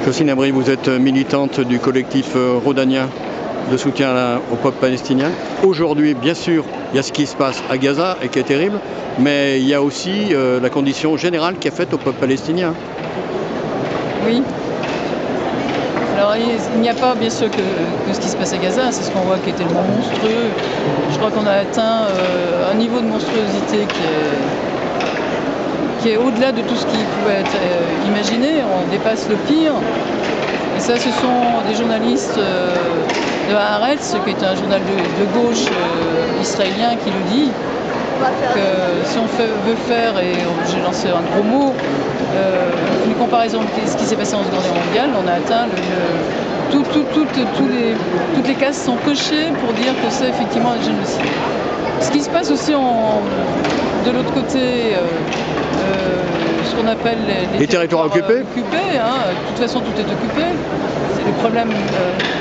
Jocelyne Abri, vous êtes militante du collectif rhodanien de soutien au peuple palestinien. Aujourd'hui, bien sûr, il y a ce qui se passe à Gaza et qui est terrible, mais il y a aussi la condition générale qui est faite au peuple palestinien. Oui. Alors il n'y a pas bien sûr que ce qui se passe à Gaza, c'est ce qu'on voit qui est tellement monstrueux. Je crois qu'on a atteint un niveau de monstruosité qui est au-delà de tout ce qui pouvait être imaginé. On dépasse le pire. Et ça, ce sont des journalistes de Haaretz, qui est un journal de gauche israélien, qui le dit, que si on veut faire, et j'ai lancé un gros mot, une comparaison avec ce qui s'est passé en Seconde Guerre mondiale, on a atteint toutes les cases sont cochées pour dire que c'est effectivement un génocide. Ce qui se passe aussi de l'autre côté, ce qu'on appelle les territoires occupés. De toute façon, tout est occupé. C'est le problème,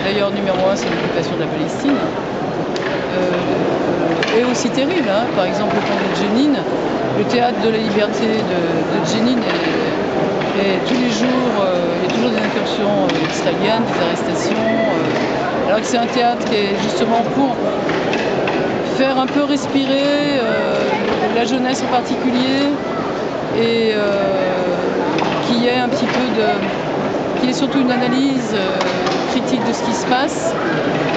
d'ailleurs, numéro un, c'est l'occupation de la Palestine. Et aussi terrible, par exemple, le camp de Jenin, le théâtre de la liberté de Jenin, et tous les jours, il y a toujours des incursions israéliennes, des arrestations, alors que c'est un théâtre qui est justement pour faire un peu respirer la jeunesse en particulier, et qu'il y ait un petit peu qu'il y ait surtout une analyse critique de ce qui se passe,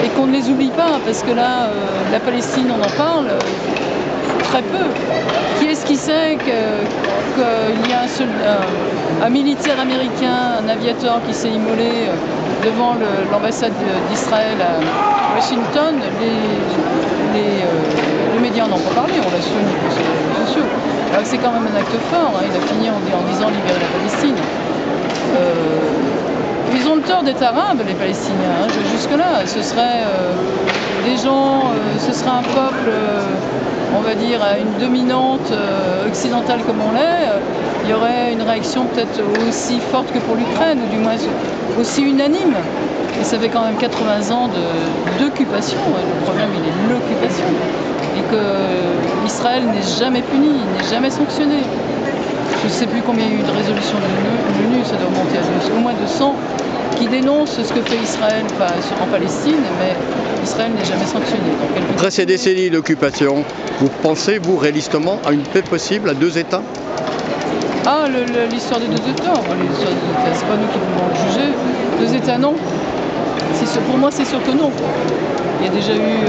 et qu'on ne les oublie pas, parce que là, la Palestine, on en parle très peu. Qui est-ce qui sait qu'il y a un militaire américain, un aviateur qui s'est immolé devant l'ambassade d'Israël à Washington? Les médias n'en ont pas parlé, on l'a su sur les réseaux sociaux. Alors que c'est quand même un acte fort, il a fini en disant libérer la Palestine. Ils ont le tort d'être arabes, les Palestiniens, jusque-là. Ce serait des gens, ce serait un peuple, on va dire, à une dominante occidentale comme on l'est. Il y aurait une réaction peut-être aussi forte que pour l'Ukraine, ou du moins aussi unanime. Et ça fait quand même 80 ans d'occupation. Le problème, il est l'occupation. Et que Israël n'est jamais puni, n'est jamais sanctionné. Je ne sais plus combien il y a eu de résolutions de l'ONU, ça doit monter à au moins 200, qui dénoncent ce que fait Israël en Palestine, mais Israël n'est jamais sanctionné. Après ces décennies d'occupation, vous pensez, vous, réalistement, à une paix possible, à deux États? Ah, l'histoire des deux États, c'est pas nous qui pouvons le juger. Deux États, non. Pour moi, c'est sûr que non. Il y a déjà eu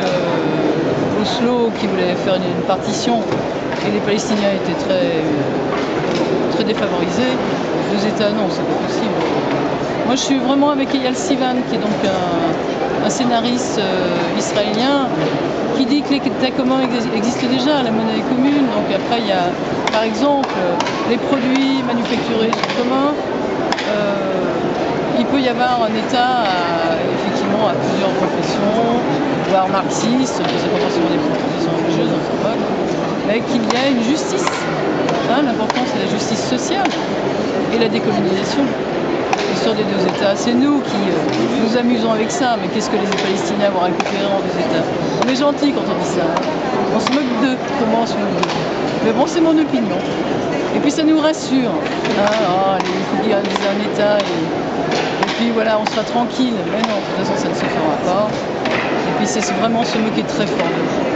Oslo qui voulait faire une partition, et les Palestiniens étaient très défavorisés. Deux États, non, c'est pas possible. Moi, je suis vraiment avec Eyal Sivan, qui est donc un scénariste israélien, qui dit que les États communs existent déjà, la monnaie est commune. Donc après, il y a, par exemple, les produits manufacturés sont communs. Il peut y avoir un État effectivement à plusieurs professions, voire marxistes, c'est pas forcément des professions religieuses, enfin, mais qu'il y a une justice. L'important, c'est la justice sociale et la décolonisation. L'histoire des deux États, c'est nous qui nous amusons avec ça, mais qu'est-ce que les Palestiniens vont récupérer en deux États? On est gentil quand on dit ça, on se moque d'eux, comment on se moque d'eux? Mais bon, c'est mon opinion. Et puis ça nous rassure, il faut qu'il y ait un État, et puis voilà, on sera tranquille. Mais non, de toute façon, ça ne se fera pas. Et puis c'est vraiment se moquer très fort de nous.